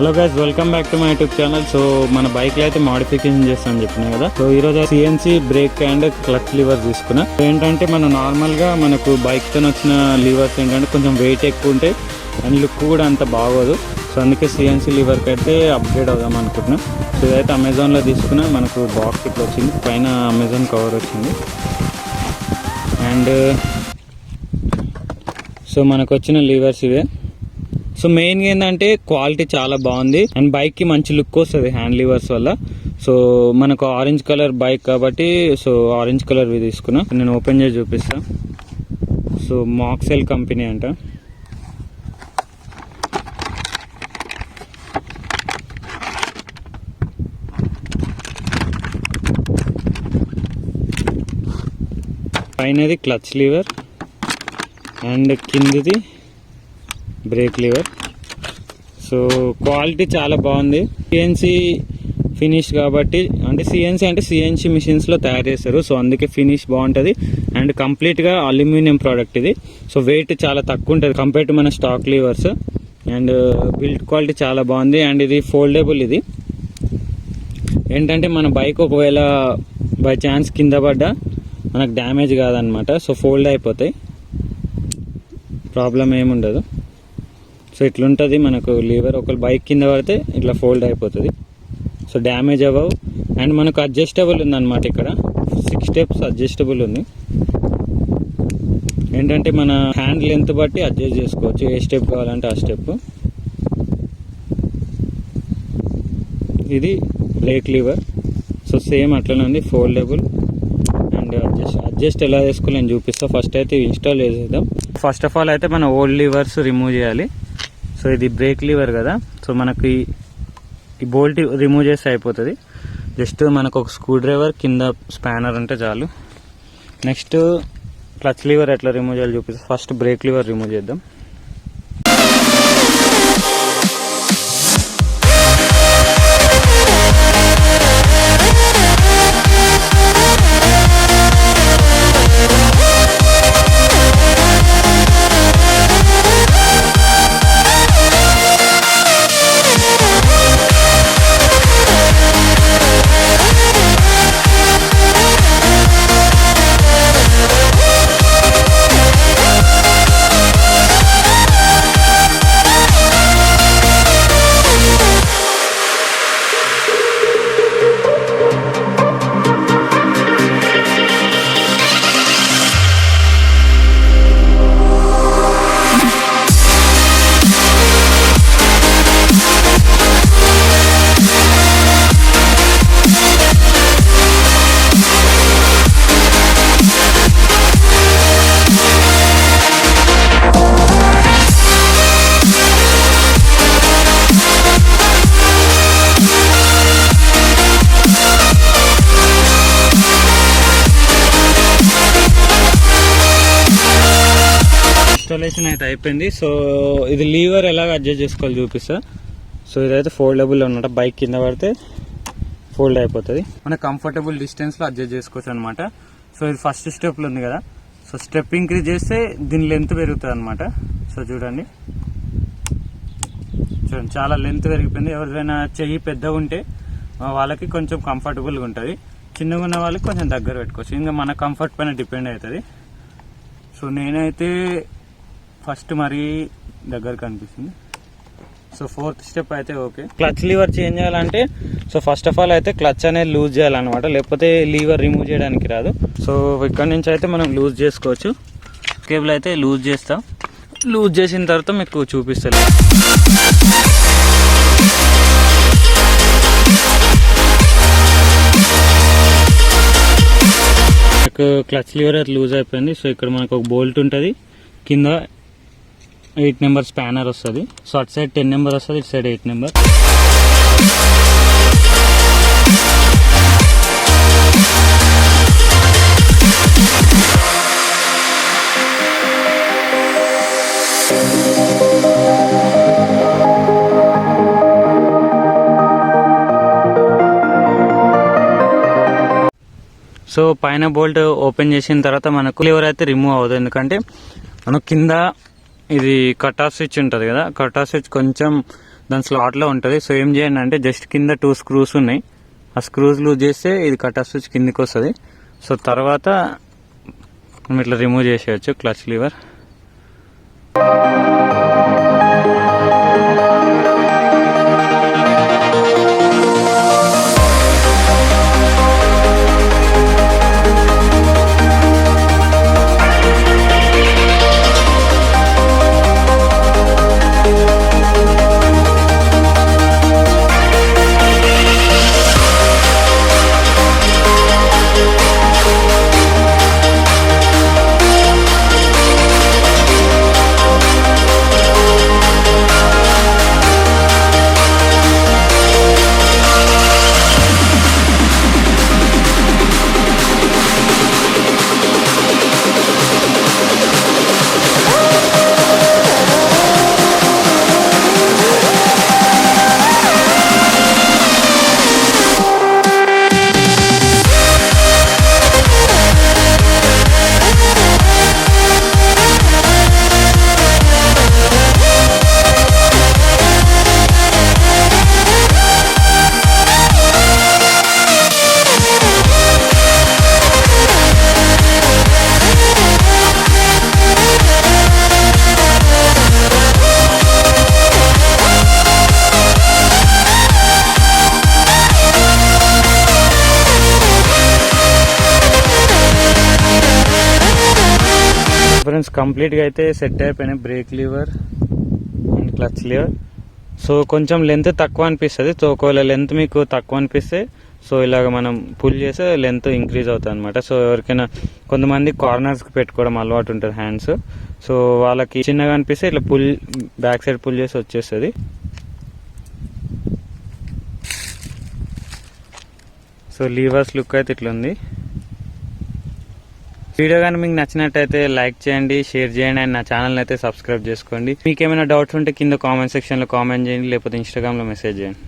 Hello guys, welcome back to my YouTube channel. So మన bike లో అయితే modification చేస్తాను చెప్పినా కదా. సో ఈ రోజు CNC break and clutch liver తీసుకున్నా. ఏంటంటే మన నార్మల్ గా మనకు బైక్ తో వచ్చిన లివర్స్ ఏంటంటే కొంచెం వెయిట్ ఎక్కువ ఉంటాయి అండ్ లుక్ కూడా అంత బాగోదు. సో అందుకే CNC లివర్కి అయితే అప్గ్రేడ్ అవుదాం అనుకుంటున్నా. సో ఇదైతే అమెజాన్లో తీసుకున్నా. మనకు బాక్స్ ఇట్లా వచ్చింది, పైన అమెజాన్ కవర్ వచ్చింది. అండ్ సో మనకు వచ్చిన లివర్స్ ఇవే. సో మెయిన్గా ఏంటంటే క్వాలిటీ చాలా బాగుంది అండ్ బైక్కి మంచి లుక్ వస్తుంది హ్యాండ్ లివర్స్ వల్ల. సో మనకు ఆరెంజ్ కలర్ బైక్ కాబట్టి సో ఆరెంజ్ కలర్ తీసుకున్నా. నేను ఓపెన్ చేసి చూపిస్తా. సో మాక్సెల్ కంపెనీ అంట. పైనది క్లచ్ లివర్ అండ్ కిందిది బ్రేక్ లివర్. సో క్వాలిటీ చాలా బాగుంది. CNC ఫినిష్ కాబట్టి, అంటే CNC మిషన్స్లో తయారు చేస్తారు. సో అందుకే ఫినిష్ బాగుంటుంది అండ్ కంప్లీట్గా అల్యూమినియం ప్రోడక్ట్ ఇది. సో వెయిట్ చాలా తక్కువ ఉంటుంది కంపేర్ టు మన stock levers. And build quality చాలా బాగుంది అండ్ ఇది ఫోల్డబుల్. ఇది ఏంటంటే మన బైక్ ఒకవేళ బై ఛాన్స్ కింద పడ్డా మనకు డ్యామేజ్ కాదనమాట. సో ఫోల్డ్ అయిపోతాయి, ప్రాబ్లం ఏముండదు. సో ఇట్లుంటుంది మనకు లివర్. ఒక బైక్ కింద పడితే ఇట్లా ఫోల్డ్ అయిపోతుంది. సో డ్యామేజ్ అవ్వవు అండ్ మనకు అడ్జస్టబుల్ ఉందన్నమాట. ఇక్కడ 6 స్టెప్స్ అడ్జస్టబుల్ ఉంది. ఏంటంటే మన హ్యాండ్ లెంత్ బట్టి అడ్జస్ట్ చేసుకోవచ్చు, ఏ స్టెప్ కావాలంటే ఆ స్టెప్. ఇది బ్రేక్ లివర్. సో సేమ్ అట్లనే ఉంది, ఫోల్డబుల్ అండ్ అడ్జస్ట్ ఎలా చేసుకోవాలి నేను చూపిస్తా. ఫస్ట్ అయితే ఇన్స్టాల్ చేసేద్దాం. ఫస్ట్ ఆఫ్ ఆల్ అయితే మన ఓల్డ్ లివర్స్ రిమూవ్ చేయాలి. సో ఇది బ్రేక్ లివర్ కదా. సో మనకి ఈ బోల్ట్ రిమూవ్ చేస్తే అయిపోతుంది. జస్ట్ మనకు ఒక స్క్రూ డ్రైవర్, కింద స్పానర్ ఉంటే చాలు. నెక్స్ట్ క్లచ్ లివర్ ఎట్లా రిమూవ్ చేయాలి చూపిస్తా. ఫస్ట్ బ్రేక్ లివర్ రిమూవ్ చేద్దాం. ఇన్స్టాలేషన్ అయితే అయిపోయింది. సో ఇది లీవర్ ఎలాగ అడ్జస్ట్ చేసుకోవాలి చూపిస్తా. సో ఇదైతే ఫోల్డబుల్ అనమాట. బైక్ కింద పడితే ఫోల్డ్ అయిపోతుంది. మన కంఫర్టబుల్ డిస్టెన్స్లో అడ్జస్ట్ చేసుకోవచ్చు అనమాట. సో ఇది ఫస్ట్ స్టెప్లో ఉంది కదా. సో స్టెప్ ఇంక్రీజ్ చేస్తే దీని లెంత్ పెరుగుతుంది అనమాట. సో చూడండి చాలా లెంత్ పెరిగిపోయింది. ఎవరిదైనా చెయ్యి పెద్దగా ఉంటే వాళ్ళకి కొంచెం కంఫర్టబుల్గా ఉంటుంది, చిన్నగా ఉన్న వాళ్ళకి కొంచెం దగ్గర పెట్టుకోవచ్చు. ఇంకా మన కంఫర్ట్ పైన డిపెండ్ అవుతుంది. సో నేనైతే ఫస్ట్ మరీ దగ్గర కనిపిస్తుంది. సో 4th స్టెప్ అయితే ఓకే. క్లచ్ లివర్ చేంజ్ చేయాలంటే సో ఫస్ట్ ఆఫ్ ఆల్ అయితే క్లచ్ అనేది లూజ్ చేయాలన్నమాట, లేకపోతే లివర్ రిమూవ్ చేయడానికి రాదు. సో ఇక్కడ నుంచి అయితే మనం లూజ్ చేసుకోవచ్చు. కేబుల్ అయితే లూజ్ చేస్తాం. లూజ్ చేసిన తర్వాత మీకు చూపిస్తాను. నాకు క్లచ్ లివర్ అయితే లూజ్ అయిపోయింది. సో ఇక్కడ మనకు ఒక బోల్ట్ ఉంటుంది, కింద 8 నెంబర్ స్పానర్ వస్తుంది. సో అటు సైడ్ 10 నెంబర్ వస్తుంది, ఇటు సైడ్ 8 నెంబర్. సో పైన బోల్ట్ ఓపెన్ చేసిన తర్వాత మనకు లివర్ అయితే రిమూవ్ అవుతుంది, ఎందుకంటే మనం కింద ఇది కట్ ఆఫ్ స్విచ్ ఉంటుంది కదా, కట్ ఆఫ్ స్విచ్ కొంచెం దాని స్లాట్లో ఉంటుంది. సో ఏం చేయండి అంటే జస్ట్ కింద 2 స్క్రూస్ ఉన్నాయి, ఆ స్క్రూస్ లూజ్ చేస్తే ఇది కటర్ స్విచ్ కిందికి వస్తుంది. సో తర్వాత మనం ఇట్లా రిమూవ్ చేసేయచ్చు క్లచ్ లివర్. ఫ్రెండ్స్ కంప్లీట్గా అయితే సెట్ అయిపోయినాయి break liver and clutch liver. So కొంచెం లెంత్ తక్కువ అనిపిస్తుంది. సో ఒకవేళ లెంత్ మీకు తక్కువ అనిపిస్తే సో ఇలాగ మనం పుల్ చేస్తే లెంత్ ఇంక్రీజ్ అవుతుంది అనమాట. సో ఎవరికైనా కొంతమంది కార్నర్స్కి పెట్టుకోవడం అలవాటు ఉంటుంది హ్యాండ్స్, సో వాళ్ళకి చిన్నగా అనిపిస్తే ఇట్లా పుల్ బ్యాక్ సైడ్ పుల్ చేసి వచ్చేస్తుంది. సో లీవర్స్ లుక్ అయితే ఇట్లా ఉంది. వీడియో కానీ మీకు నచ్చినట్టయితే లైక్ చేయండి, షేర్ చేయండి అండ్ నా ఛానల్ అయితే సబ్స్క్రైబ్ చేసుకోండి. మీకు ఏమైనా డౌట్స్ ఉంటే కింద కామెంట్ సెక్షన్లో కామెంట్ చేయండి, లేకపోతే ఇన్స్టాగ్రామ్లో మెసేజ్ చేయండి.